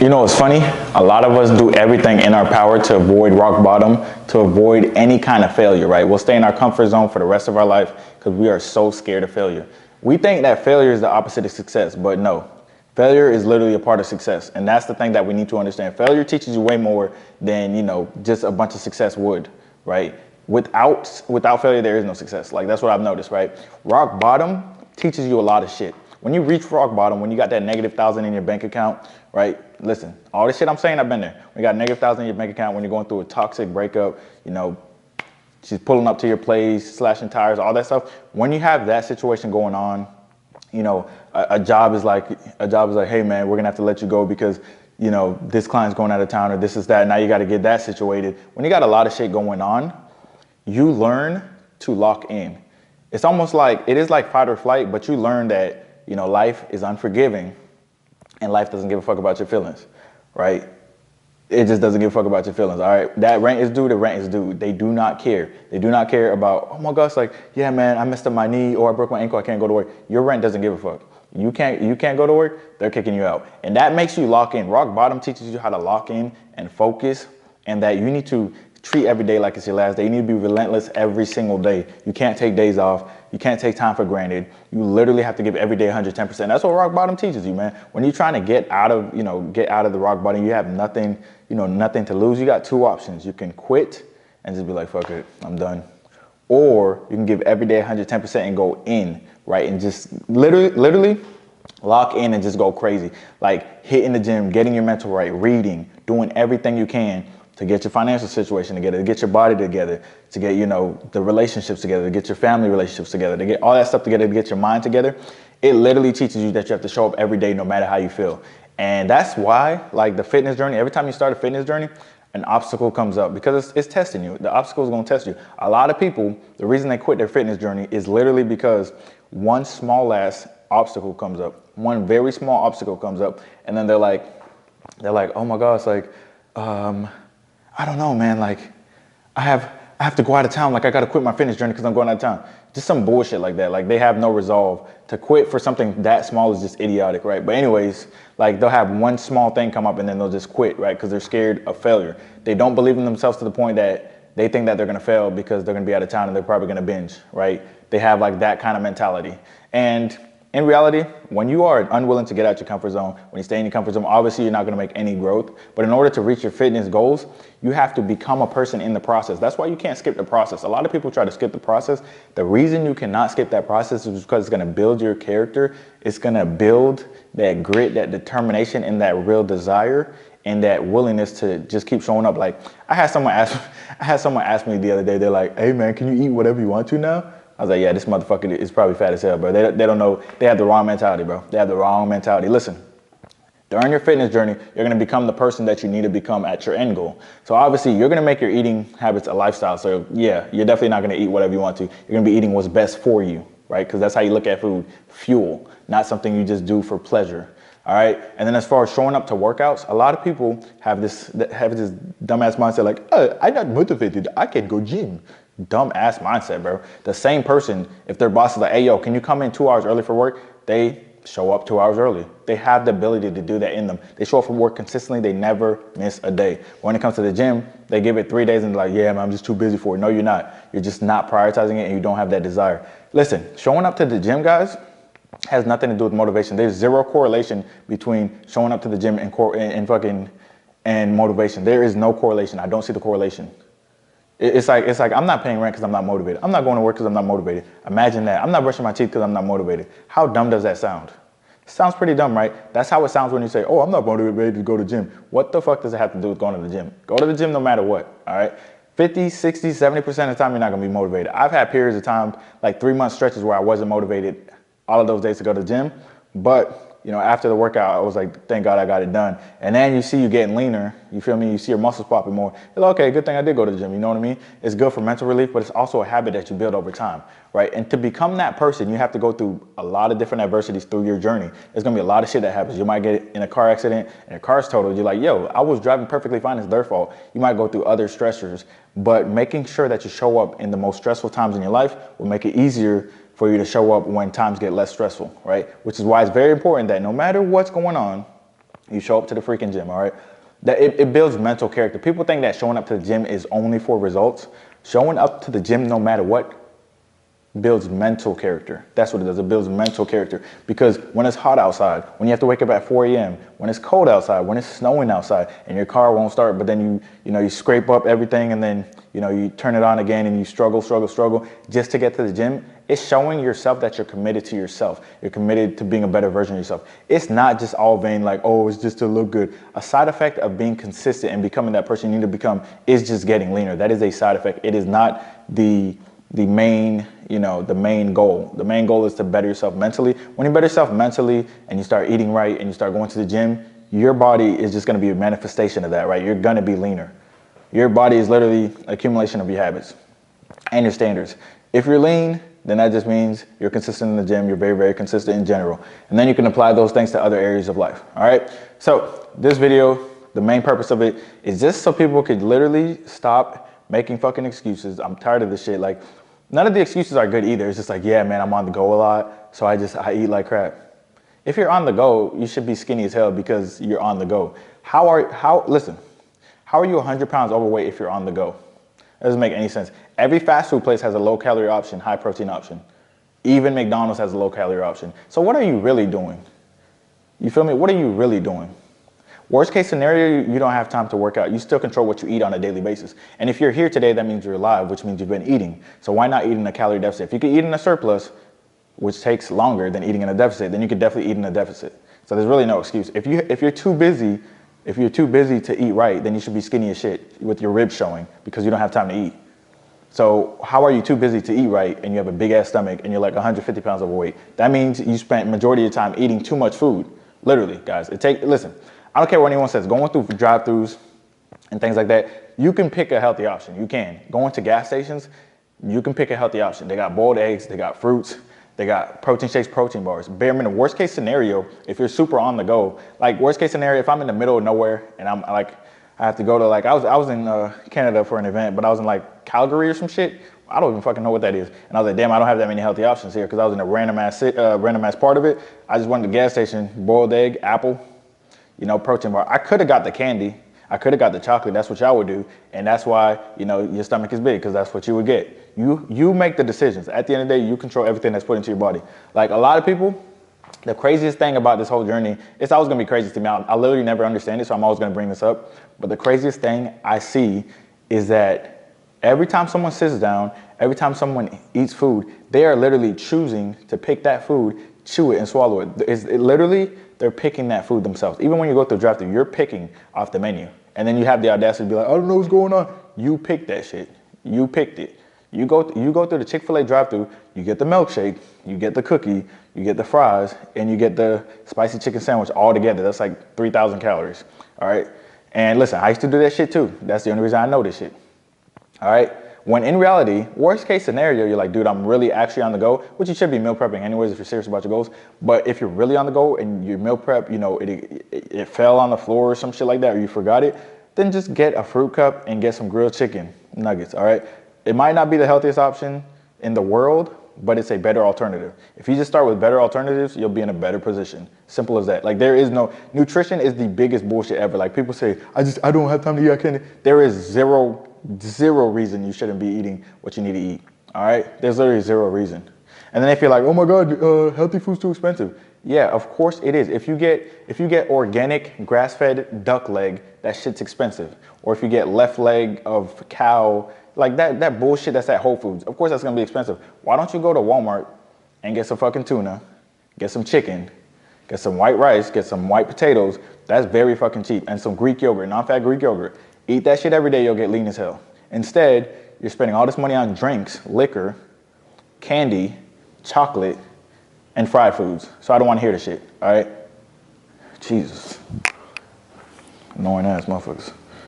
You know, it's funny. A lot of us do everything in our power to avoid rock bottom, to avoid any kind of failure, right? We'll stay in our comfort zone for the rest of our life because we are so scared of failure. We think that failure is the opposite of success, but no. Failure is literally a part of success. And that's the thing that we need to understand. Failure teaches you way more than, just a bunch of success would, right? Without failure, there is no success. Like, that's what I've noticed, right? Rock bottom teaches you a lot of shit. When you reach rock bottom, when you got that -1,000 in your bank account, right? Listen, all this shit I'm saying, I've been there. When you got -1,000 in your bank account, when you're going through a toxic breakup, she's pulling up to your place, slashing tires, all that stuff. When you have that situation going on, a job is like, hey man, we're gonna have to let you go because, this client's going out of town or this is that. Now you got to get that situated. When you got a lot of shit going on, you learn to lock in. It's almost like, it is like fight or flight, but you learn that, life is unforgiving and life doesn't give a fuck about your feelings, right? It just doesn't give a fuck about your feelings, all right? That rent is due, the rent is due. They do not care. They do not care about, oh my gosh, like, yeah, man, I messed up my knee or I broke my ankle, I can't go to work. Your rent doesn't give a fuck. You can't go to work, they're kicking you out. And that makes you lock in. Rock bottom teaches you how to lock in and focus, and that you need to treat every day like it's your last day. You need to be relentless every single day. You can't take days off. You can't take time for granted. You literally have to give every day 110%. That's what rock bottom teaches you, man. When you're trying to get out of the rock bottom, you have nothing to lose. You got two options. You can quit and just be like, fuck it, I'm done. Or you can give every day 110% and go in, right? And just literally lock in and just go crazy. Like hitting the gym, getting your mental right, reading, doing everything you can to get your financial situation together, to get your body together, to get, the relationships together, to get your family relationships together, to get all that stuff together, to get your mind together. It literally teaches you that you have to show up every day no matter how you feel. And that's why, like, the fitness journey, every time you start a fitness journey, an obstacle comes up because it's testing you. The obstacle is going to test you. A lot of people, the reason they quit their fitness journey is literally because one small ass obstacle comes up. One very small obstacle comes up, and then they're like, oh my gosh, like, I don't know, man. Like, I have to go out of town. Like, I got to quit my fitness journey because I'm going out of town. Just some bullshit like that. Like, they have no resolve. To quit for something that small is just idiotic, right? But anyways, like, they'll have one small thing come up and then they'll just quit, right? Because they're scared of failure. They don't believe in themselves to the point that they think that they're going to fail because they're going to be out of town and they're probably going to binge, right? They have like that kind of mentality. And in reality, when you are unwilling to get out your comfort zone, when you stay in your comfort zone, obviously you're not going to make any growth. But in order to reach your fitness goals, you have to become a person in the process. That's why you can't skip the process. A lot of people try to skip the process. The reason you cannot skip that process is because it's going to build your character. It's going to build that grit, that determination, and that real desire, and that willingness to just keep showing up. Like, I had someone ask me the other day, they're like, hey man, can you eat whatever you want to now? I was like, yeah, this motherfucker is probably fat as hell, bro. They don't know. They have the wrong mentality, bro. They have the wrong mentality. Listen, during your fitness journey, you're going to become the person that you need to become at your end goal. So obviously, you're going to make your eating habits a lifestyle. So yeah, you're definitely not going to eat whatever you want to. You're going to be eating what's best for you, right? Because that's how you look at food, fuel, not something you just do for pleasure. All right. And then as far as showing up to workouts, a lot of people have this dumbass mindset like, oh, I'm not motivated. I can't go gym. Dumb ass mindset, bro. The same person, if their boss is like, hey, yo, can you come in 2 hours early for work? They show up 2 hours early. They have the ability to do that in them. They show up for work consistently. They never miss a day. But when it comes to the gym, they give it 3 days and they're like, yeah, man, I'm just too busy for it. No, you're not. You're just not prioritizing it and you don't have that desire. Listen, showing up to the gym, guys, has nothing to do with motivation. There's zero correlation between showing up to the gym and motivation. There is no correlation. I don't see the correlation. It's like I'm not paying rent because I'm not motivated. I'm not going to work because I'm not motivated. Imagine that. I'm not brushing my teeth because I'm not motivated. How dumb does that sound? It sounds pretty dumb, right? That's how it sounds when you say, oh, I'm not motivated to go to the gym. What the fuck does it have to do with going to the gym? Go to the gym no matter what, all right? 50, 60, 70% of the time, you're not going to be motivated. I've had periods of time, like 3-month stretches where I wasn't motivated all of those days to go to the gym. But after the workout, I was like, thank God I got it done. And then you see you getting leaner. You feel me? You see your muscles popping more. You're like, okay, good thing I did go to the gym. You know what I mean? It's good for mental relief, but it's also a habit that you build over time, right? And to become that person, you have to go through a lot of different adversities through your journey. There's going to be a lot of shit that happens. You might get in a car accident and your car's totaled. You're like, yo, I was driving perfectly fine. It's their fault. You might go through other stressors, but making sure that you show up in the most stressful times in your life will make it easier for you to show up when times get less stressful, right? Which is why it's very important that no matter what's going on, You show up to the freaking gym, all right? That it builds mental character. People think that showing up to the gym is only for results. Showing up to the gym no matter what builds mental character. That's what it does. It builds mental character. Because when it's hot outside, when you have to wake up at 4 a.m., when it's cold outside, when it's snowing outside, and your car won't start, but then you scrape up everything, and then you turn it on again, and you struggle just to get to the gym. It's showing yourself that you're committed to yourself. You're committed to being a better version of yourself. It's not just all vain, like, oh, it's just to look good. A side effect of being consistent and becoming that person you need to become is just getting leaner. That is a side effect. It is not the main goal. The main goal is to better yourself mentally. When you better yourself mentally and you start eating right and you start going to the gym, your body is just going to be a manifestation of that, right? You're going to be leaner. Your body is literally accumulation of your habits and your standards. If you're lean, then that just means you're consistent in the gym. You're very, very consistent in general. And then you can apply those things to other areas of life. All right. So this video, the main purpose of it is just so people could literally stop making fucking excuses. I'm tired of this shit. Like, none of the excuses are good either. It's just like, yeah, man, I'm on the go a lot, so I eat like crap. If you're on the go, you should be skinny as hell because you're on the go. How are you 100 pounds overweight if you're on the go? That doesn't make any sense. Every fast food place has a low calorie option, high protein option. Even McDonald's has a low calorie option. So what are you really doing? You feel me? What are you really doing? Worst case scenario, you don't have time to work out. You still control what you eat on a daily basis. And if you're here today, that means you're alive, which means you've been eating. So why not eat in a calorie deficit? If you could eat in a surplus, which takes longer than eating in a deficit, then you could definitely eat in a deficit. So there's really no excuse. If you're too busy to eat right, then you should be skinny as shit with your ribs showing because you don't have time to eat. So how are you too busy to eat right and you have a big ass stomach and you're like 150 pounds overweight? That means you spent majority of your time eating too much food. Literally, guys. Listen, I don't care what anyone says. Going through drive-thrus and things like that, you can pick a healthy option. You can. Going to gas stations, you can pick a healthy option. They got boiled eggs, they got fruits, they got protein shakes, protein bars. Bare minimum. Worst case scenario, if you're super on the go, like worst case scenario, if I'm in the middle of nowhere and I'm like, I have to go to like, I was in Canada for an event, but I was in like Calgary or some shit. I don't even fucking know what that is. And I was like, damn, I don't have that many healthy options here because I was in a random ass part of it. I just went to the gas station, boiled egg, apple, protein bar. I could have got the candy. I could have got the chocolate. That's what y'all would do. And that's why, your stomach is big because that's what you would get. You make the decisions. At the end of the day, you control everything that's put into your body. Like a lot of people, the craziest thing about this whole journey, it's always going to be crazy to me. I literally never understand it, so I'm always going to bring this up. But the craziest thing I see is that every time someone sits down, every time someone eats food, they are literally choosing to pick that food, chew it, and swallow it. They're picking that food themselves. Even when you go through the drive-thru, you're picking off the menu. And then you have the audacity to be like, I don't know what's going on. You picked that shit. You picked it. You go through the Chick-fil-A drive-thru, you get the milkshake, you get the cookie, you get the fries, and you get the spicy chicken sandwich all together. That's like 3,000 calories, all right? And listen, I used to do that shit too. That's the only reason I know this shit, all right? When in reality, worst case scenario, you're like, dude, I'm really actually on the go, which you should be meal prepping anyways if you're serious about your goals. But if you're really on the go and your meal prep, it fell on the floor or some shit like that, or you forgot it, then just get a fruit cup and get some grilled chicken nuggets, all right? It might not be the healthiest option in the world, but it's a better alternative. If you just start with better alternatives, you'll be in a better position. Simple as that. Like nutrition is the biggest bullshit ever. Like people say, I don't have time to eat, I can't. There is zero reason you shouldn't be eating what you need to eat. All right? There's literally zero reason. And then if you're like, oh my God, healthy food's too expensive. Yeah, of course it is. If you get organic grass-fed duck leg, that shit's expensive. Or if you get left leg of cow, like that bullshit that's at Whole Foods, of course that's gonna be expensive. Why don't you go to Walmart and get some fucking tuna, get some chicken, get some white rice, get some white potatoes? That's very fucking cheap. And some Greek yogurt, non-fat Greek yogurt. Eat that shit every day, you'll get lean as hell. Instead, you're spending all this money on drinks, liquor, candy, chocolate, and fried foods. So I don't want to hear this shit, all right? Jesus. Annoying ass motherfuckers.